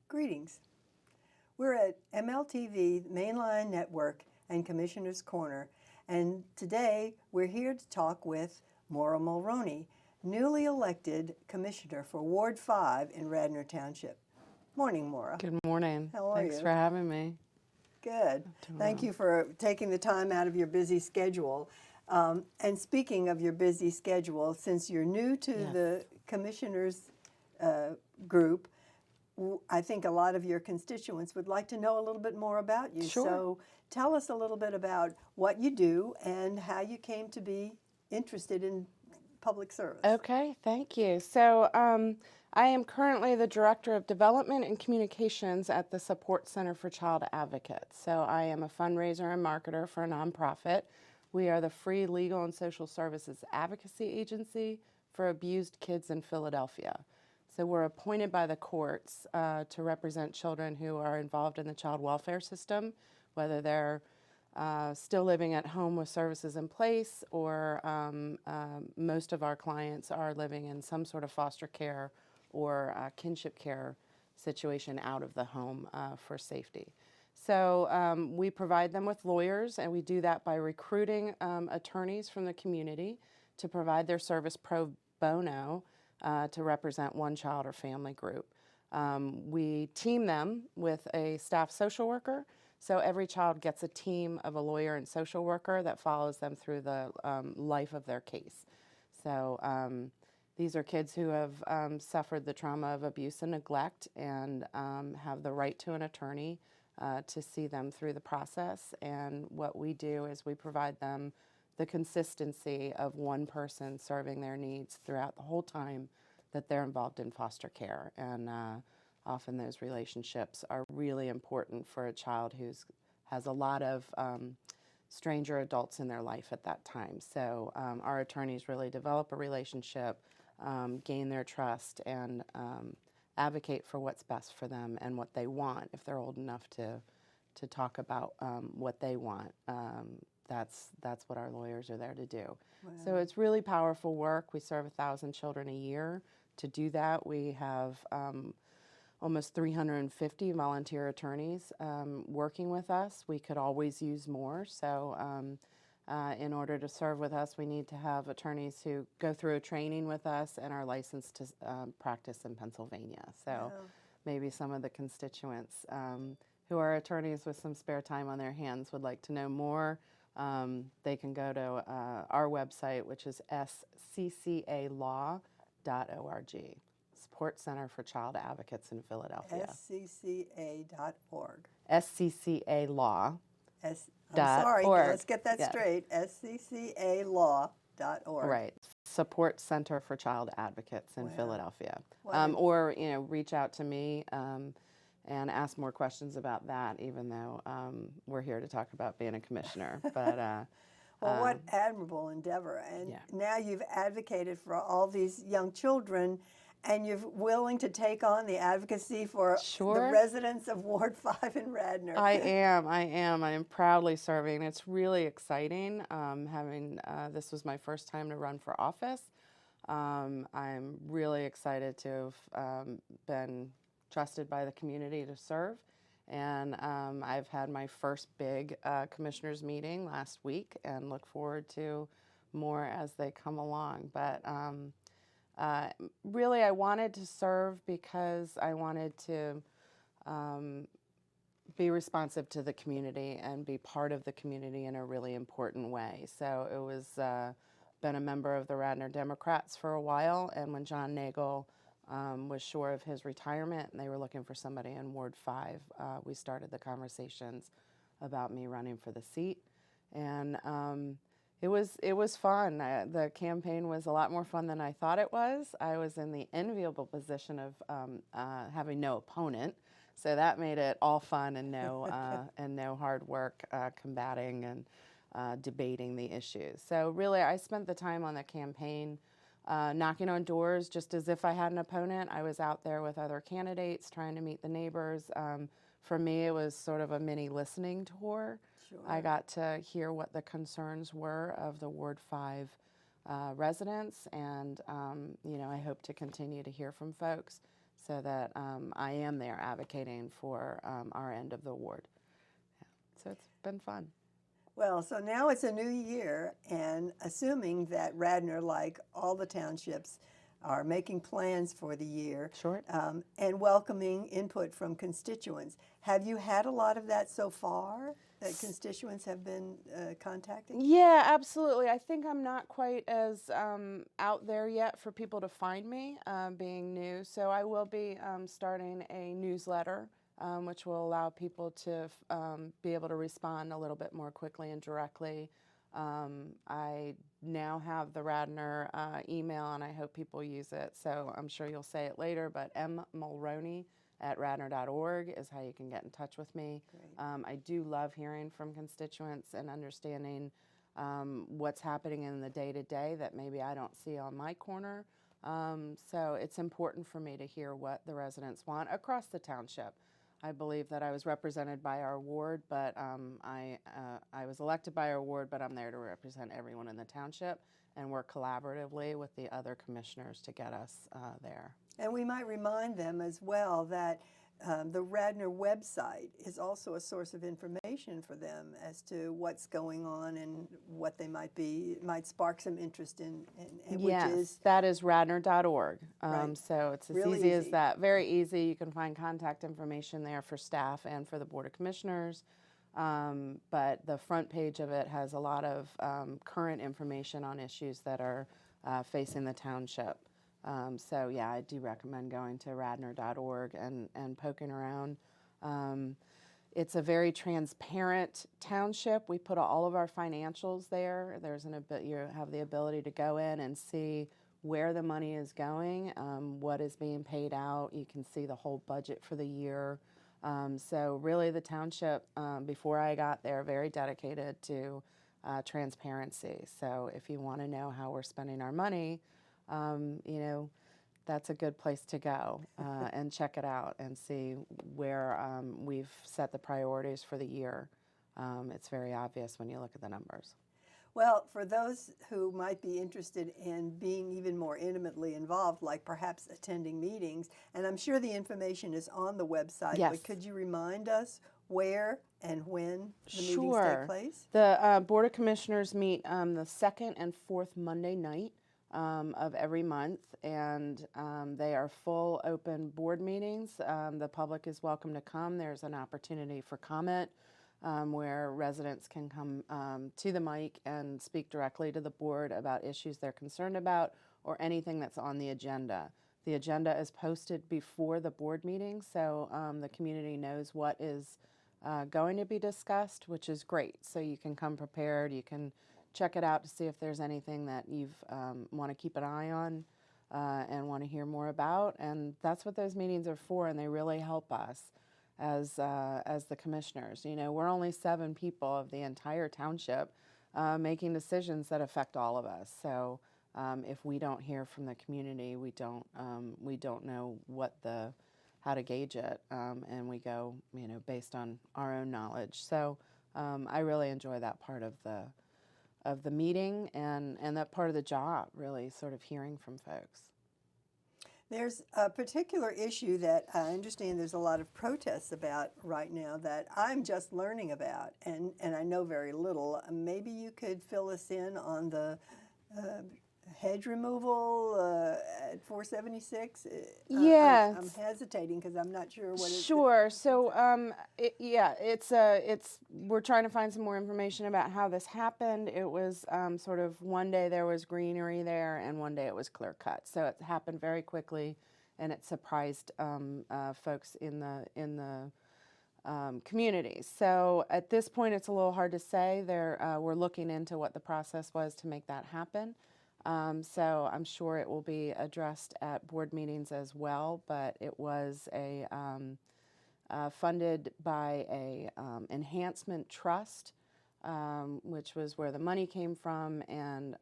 Greetings. We're at MLTV Mainline Network and Commissioner's Corner, and today we're here to talk with Moira Mulroney, newly elected Commissioner for Ward 5 in Radnor Township. Morning, Moira. Good morning. How are you? Thanks for having me. Good. Thank you for taking the time out of your busy schedule. And speaking of your busy schedule, since you're new to the Commissioners group, I think a lot of your constituents would like to know a little bit more about you. Sure. So tell us a little bit about what you do and how you came to be interested in public service. Okay, thank you. So I am currently the Director of Development and Communications at the Support Center for Child Advocates. So I am a fundraiser and marketer for a nonprofit. We are the free legal and social services advocacy agency for abused kids in Philadelphia. So we're appointed by the courts to represent children who are involved in the child welfare system, whether they're still living at home with services in place, or most of our clients are living in some sort of foster care or kinship care situation out of the home for safety. So we provide them with lawyers, and we do that by recruiting attorneys from the community to provide their service pro bono to represent one child or family group. We team them with a staff social worker, so every child gets a team of a lawyer and social worker that follows them through the life of their case. So these are kids who have suffered the trauma of abuse and neglect and have the right to an attorney to see them through the process. And what we do is we provide them the consistency of one person serving their needs throughout the whole time that they're involved in foster care. And often those relationships are really important for a child who has a lot of stranger adults in their life at that time. So our attorneys really develop a relationship, gain their trust, and advocate for what's best for them and what they want if they're old enough to talk about what they want. That's what our lawyers are there to do. Wow. So it's really powerful work. We serve 1,000 children a year. To do that, we have almost 350 volunteer attorneys working with us. We could always use more. So in order to serve with us, we need to have attorneys who go through a training with us and are licensed to practice in Pennsylvania. So maybe some of the constituents who are attorneys with some spare time on their hands would like to know more. They can go to our website, which is sccalaw.org. Support Center for Child Advocates in Philadelphia. scca.org. SCCA I'm sorry, let's get that straight. SCCAlaw.org. Right. Support Center for Child Advocates in Philadelphia. Wow. Or reach out to me and ask more questions about that, even though we're here to talk about being a commissioner. But well, what admirable endeavor. And now you've advocated for all these young children, and you're willing to take on the advocacy for the residents of Ward 5 in Radnor. I am proudly serving. It's really exciting. This was my first time to run for office. I'm really excited to have been trusted by the community to serve. And I've had my first big commissioners meeting last week and look forward to more as they come along. But really I wanted to serve because I wanted to be responsive to the community and be part of the community in a really important way. So it was been a member of the Radnor Democrats for a while, and when John Nagle was sure of his retirement and they were looking for somebody in Ward 5, we started the conversations about me running for the seat. And it was fun. The campaign was a lot more fun than I thought it was. I was in the enviable position of having no opponent, so that made it all fun and no hard work combating and debating the issues. So really, I spent the time on the campaign knocking on doors just as if I had an opponent. I was out there with other candidates trying to meet the neighbors, for me, it was sort of a mini listening tour. Sure. I got to hear what the concerns were of the Ward 5 residents, and I hope to continue to hear from folks so that I am there advocating for our end of the ward. Yeah. So it's been fun. Well, so now it's a new year, and assuming that Radnor, like all the townships, are making plans for the year Sure. And welcoming input from constituents. Have you had a lot of that so far, that constituents have been contacting? Yeah, absolutely. I think I'm not quite as out there yet for people to find me, being new. So I will be starting a newsletter, which will allow people to be able to respond a little bit more quickly and directly. I now have the Radnor email, and I hope people use it. So I'm sure you'll say it later, but Mulroney@Radnor.org is how you can get in touch with me. I do love hearing from constituents and understanding what's happening in the day-to-day that maybe I don't see on my corner. So it's important for me to hear what the residents want across the township. I believe that I was represented by our ward, but I was elected by our ward, but I'm there to represent everyone in the township and work collaboratively with the other commissioners to get us there. And we might remind them as well that the Radnor website is also a source of information for them as to what's going on and what they might be. It might spark some interest in Yes, which is that is Radnor.org. Right. So it's as Really easy as easy. that. Very easy. You can find contact information there for staff and for the Board of Commissioners. But the front page of it has a lot of current information on issues that are facing the township. So yeah, I do recommend going to Radnor.org and poking around. It's a very transparent township. We put all of our financials there. You have the ability to go in and see where the money is going, what is being paid out. You can see the whole budget for the year. So really the township, before I got there, very dedicated to transparency. So if you want to know how we're spending our money, that's a good place to go and check it out and see where we've set the priorities for the year. It's very obvious when you look at the numbers. Well, for those who might be interested in being even more intimately involved, like perhaps attending meetings, and I'm sure the information is on the website, Yes. but could you remind us where and when the meetings Sure. take place? The Board of Commissioners meet the second and fourth Monday night of every month, and they are full open board meetings. The public is welcome to come. There's an opportunity for comment where residents can come to the mic and speak directly to the board about issues they're concerned about or anything that's on the agenda. The agenda is posted before the board meeting, so the community knows what is going to be discussed, which is great. So you can come prepared. You can check it out to see if there's anything that you want to keep an eye on and want to hear more about. And that's what those meetings are for, and they really help us as the commissioners. We're only 7 people of the entire township making decisions that affect all of us. So if we don't hear from the community, we don't know how to gauge it, and we go based on our own knowledge. So I really enjoy that part of the meeting and that part of the job, really sort of hearing from folks. There's a particular issue that I understand there's a lot of protests about right now that I'm just learning about, and I know very little. Maybe you could fill us in on the hedge removal at 476? Yeah. I'm hesitating because I'm not sure what it is. Sure. So, we're trying to find some more information about how this happened. It was sort of one day there was greenery there, and one day it was clear cut. So it happened very quickly, and it surprised folks in the community. So at this point, it's a little hard to say. We're looking into what the process was to make that happen. So I'm sure it will be addressed at board meetings as well, but it was funded by a enhancement trust, which was where the money came from, and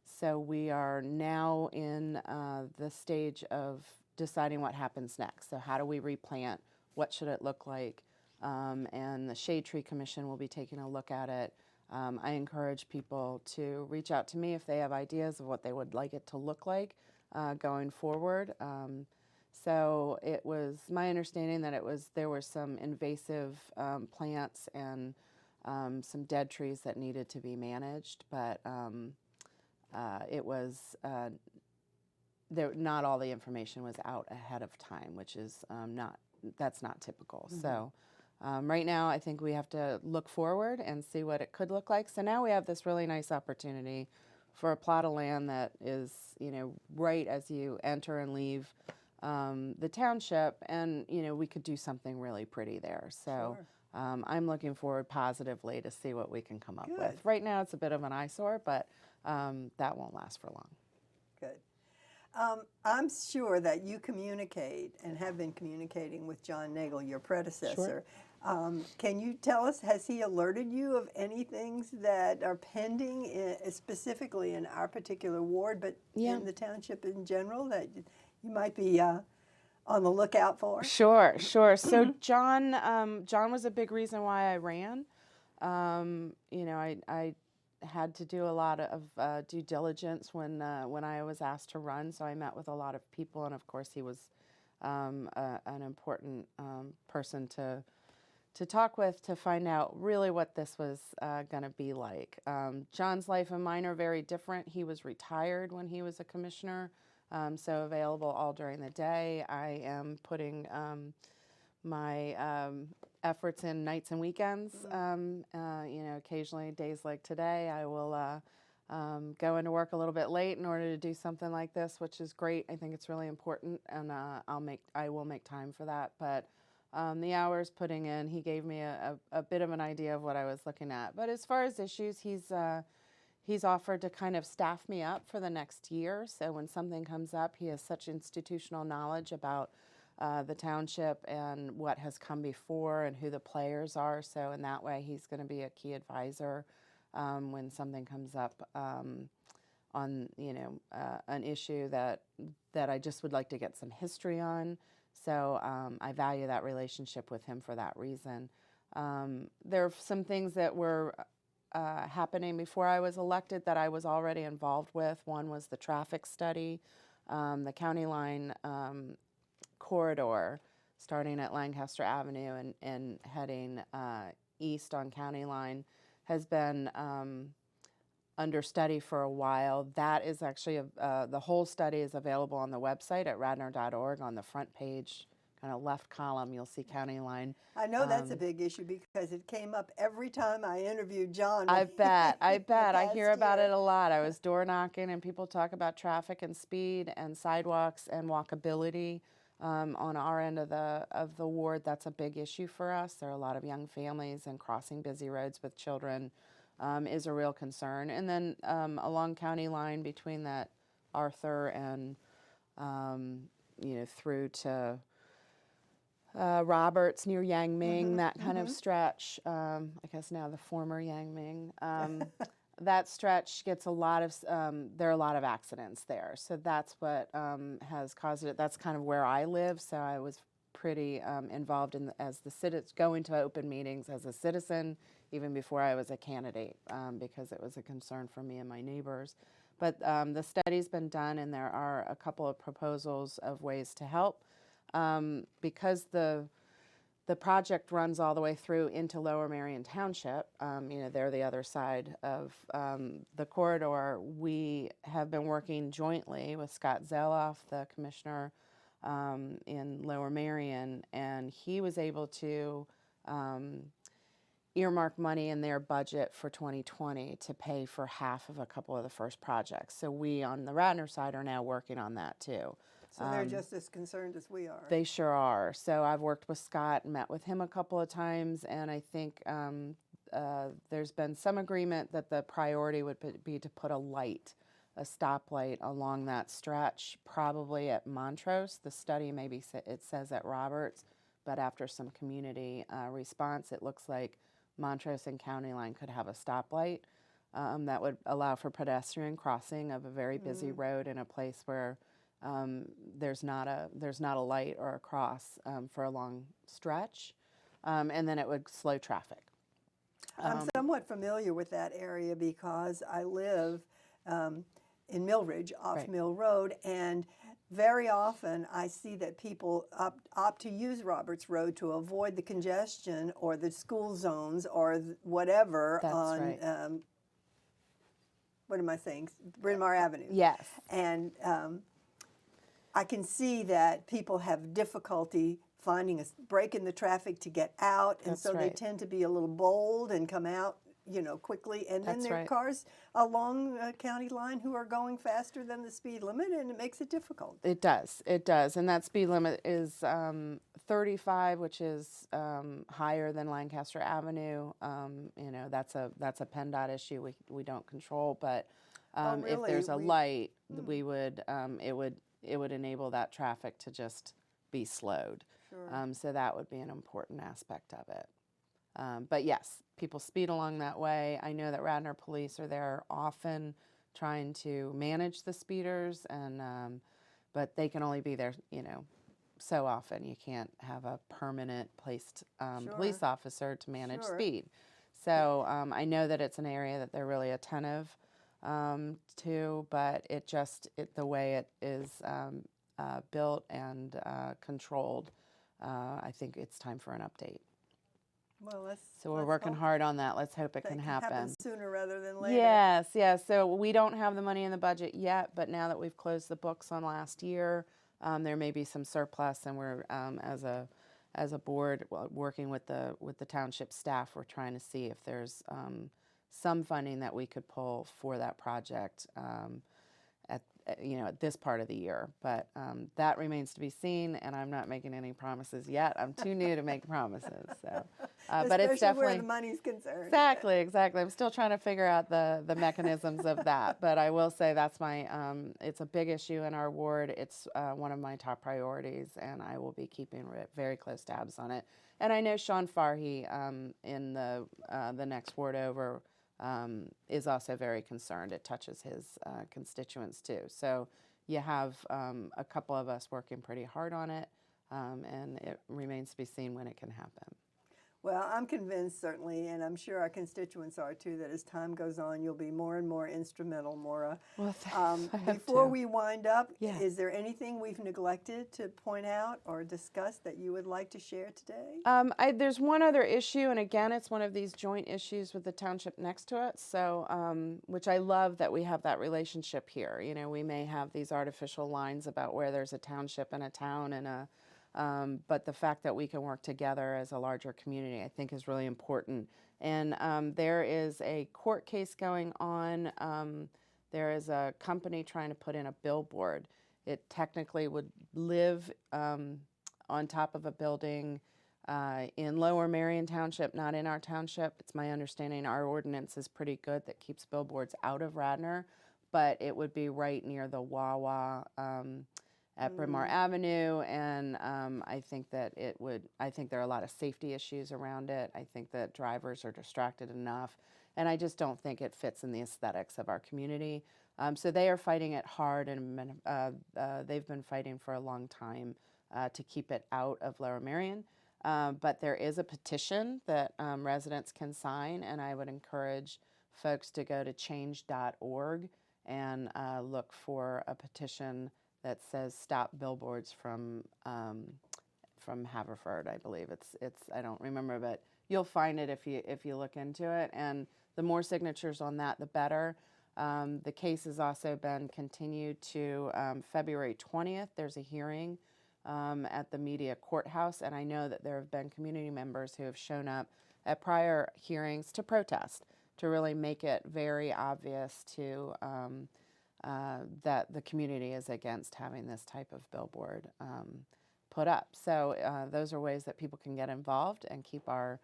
so we are now in the stage of deciding what happens next. So how do we replant what should it look like, and the Shade Tree Commission will be taking a look at it. I encourage people to reach out to me if they have ideas of what they would like it to look like going forward. So it was my understanding that there were some invasive plants and some dead trees that needed to be managed, but it was not all the information was out ahead of time, which is that's not typical. Mm-hmm. So right now I think we have to look forward and see what it could look like. So now we have this really nice opportunity for a plot of land that is, right as you enter and leave the township, and we could do something really pretty there. So sure. I'm looking forward positively to see what we can come up with. Right now it's a bit of an eyesore, but that won't last for long. Good. I'm sure that you communicate and have been communicating with John Nagle, your predecessor. Sure. Can you tell us, has he alerted you of any things that are pending, specifically in our particular ward, but in the township in general, that you might be on the lookout for? Sure. So John was a big reason why I ran. I had to do a lot of due diligence when I was asked to run, so I met with a lot of people, and of course he was an important person to talk with to find out really what this was going to be like. John's life and mine are very different. He was retired when he was a commissioner, so available all during the day. I am putting my efforts in nights and weekends. Occasionally days like today, I will go into work a little bit late in order to do something like this, which is great. I think it's really important, and I will make time for that. But the hours putting in, he gave me a bit of an idea of what I was looking at. But as far as issues, he's offered to kind of staff me up for the next year. So when something comes up, he has such institutional knowledge about the township and what has come before and who the players are. So in that way, he's going to be a key advisor when something comes up on an issue that I just would like to get some history on. So I value that relationship with him for that reason. There are some things that were happening before I was elected that I was already involved with. One was the traffic study, the county line corridor starting at Lancaster Avenue and heading east on County Line has been under study for a while. That is actually, the whole study is available on the website at Radnororg. On the front page, kind of left column, you'll see County Line. I know that's a big issue because it came up every time I interviewed John. I bet. I hear about it a lot. I was door knocking and people talk about traffic and speed and sidewalks and walkability. On our end of the ward, that's a big issue for us. There are a lot of young families, and crossing busy roads with children is a real concern. And then along County Line between that Arthur and through to Roberts near Yangming, that kind of stretch. I guess now the former Yangming. That stretch gets there are a lot of accidents there. So that's what has caused it. That's kind of where I live. So I was pretty involved going to open meetings as a citizen, even before I was a candidate, because it was a concern for me and my neighbors. But the study's been done, and there are a couple of proposals of ways to help. Because the project runs all the way through into Lower Merion Township, they're the other side of the corridor. We have been working jointly with Scott Zeloff, the commissioner in Lower Merion, and he was able to earmark money in their budget for 2020 to pay for half of a couple of the first projects. So we on the Radnor side are now working on that too. So they're just as concerned as we are. They sure are. So I've worked with Scott and met with him a couple of times, and I think there's been some agreement that the priority would be to put a stoplight along that stretch, probably at Montrose. The study maybe it says at Roberts, but after some community response, it looks like Montrose and County Line could have a stoplight that would allow for pedestrian crossing of a very busy road in a place where there's not a light or a cross for a long stretch, and then it would slow traffic. I'm somewhat familiar with that area because I live in Millridge off Right. Mill Road, and very often I see that people opt to use Roberts Road to avoid the congestion or the school zones or whatever That's on, right. What am I saying, Bryn Mawr Avenue. Yes. And I can see that people have difficulty finding a break in the traffic to get out, and That's so they right. tend to be a little bold and come out, quickly. And then That's there are right. cars along county line who are going faster than the speed limit, and it makes it difficult. It does. It does. And that speed limit is 35, which is higher than Lancaster Avenue. That's a PennDOT issue we don't control. But if really? there's a light, we would it would enable that traffic to just be slowed. Sure. So that would be an important aspect of it. But yes, people speed along that way. I know that Radnor police are there often trying to manage the speeders, and but they can only be there, so often. You can't have a permanent placed police Sure. officer to manage Sure. speed. So I know that it's an area that they're really attentive to, but the way it is built and controlled, I think it's time for an update. Well, So we're working hard on that. Let's hope it that can can happen. happen sooner rather than later. Yes. So we don't have the money in the budget yet, but now that we've closed the books on last year, there may be some surplus, and we're as a board working with the township staff, we're trying to see if there's some funding that we could pull for that project at this part of the year. But that remains to be seen, and I'm not making any promises yet. I'm too new to make promises. So, but it's Especially definitely where the money's concerned. Exactly. I'm still trying to figure out the mechanisms of that. But I will say that's it's a big issue in our ward. It's one of my top priorities, and I will be keeping very close tabs on it. And I know Sean Farhi in the next ward over is also very concerned. It touches his constituents too. So you have a couple of us working pretty hard on it, and it remains to be seen when it can happen. Well, I'm convinced, certainly, and I'm sure our constituents are too, that as time goes on, you'll be more and more instrumental, Maura. Well, before we wind up, Yeah. is there anything we've neglected to point out or discuss that you would like to share today? There's one other issue, and again, it's one of these joint issues with the township next to it. So, which I love that we have that relationship here. We may have these artificial lines about where there's a township and a town and a but the fact that we can work together as a larger community, I think, is really important. And there is a court case going on. There is a company trying to put in a billboard. It technically would live on top of a building in Lower Marion Township, not in our township. It's my understanding our ordinance is pretty good that keeps billboards out of Radnor, but it would be right near the Wawa at Bryn Mawr Avenue, and I think that I think there are a lot of safety issues around it. I think that drivers are distracted enough, and I just don't think it fits in the aesthetics of our community. So they are fighting it hard, and they've been fighting for a long time to keep it out of Lower Marion. But there is a petition that residents can sign, and I would encourage folks to go to change.org and look for a petition that says "Stop Billboards from Haverford." I believe it's I don't remember, but you'll find it if you look into it. And the more signatures on that, the better. The case has also been continued to February 20th. There's a hearing at the media courthouse, and I know that there have been community members who have shown up at prior hearings to protest, to really make it very obvious to that the community is against having this type of billboard put up. So those are ways that people can get involved and keep our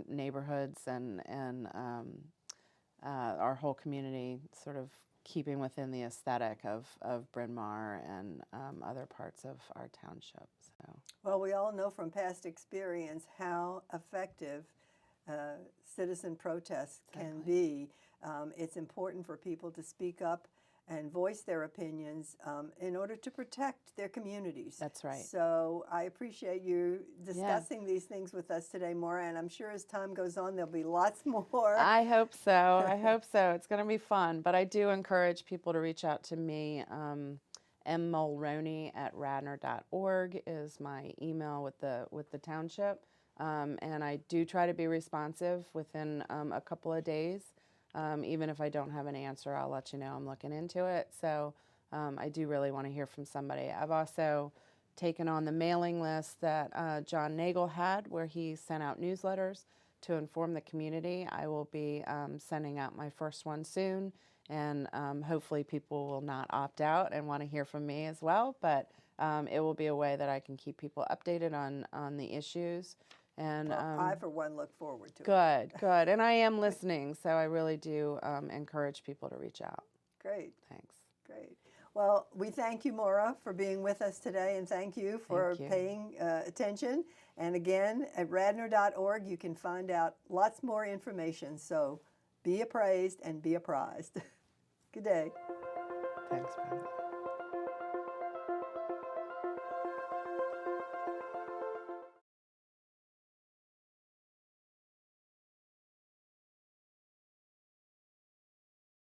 neighborhoods and our whole community sort of keeping within the aesthetic of Bryn Mawr and other parts of our township. So. Well, we all know from past experience how effective citizen protests can be. It's important for people to speak up and voice their opinions in order to protect their communities. That's right. So I appreciate you discussing these things with us today, Maura, and I'm sure as time goes on there'll be lots more. I hope so. I hope so. It's going to be fun. But I do encourage people to reach out to me. Mulroney@Radnor.org is my email with the township. And I do try to be responsive within a couple of days. Even if I don't have an answer, I'll let you know I'm looking into it. So I do really want to hear from somebody. I've also taken on the mailing list that John Nagle had, where he sent out newsletters to inform the community. I will be sending out my first one soon, and hopefully people will not opt out and want to hear from me as well. But it will be a way that I can keep people updated on the issues. And Well, I, for one, look forward to it. Good. And I am listening, so I really do encourage people to reach out. Great. Thanks. Great. Well, we thank you, Maura, for being with us today, and thank you for paying attention. And again, at Radnor.org, you can find out lots more information. So be appraised and be apprised. Good day. Thanks, Brenda.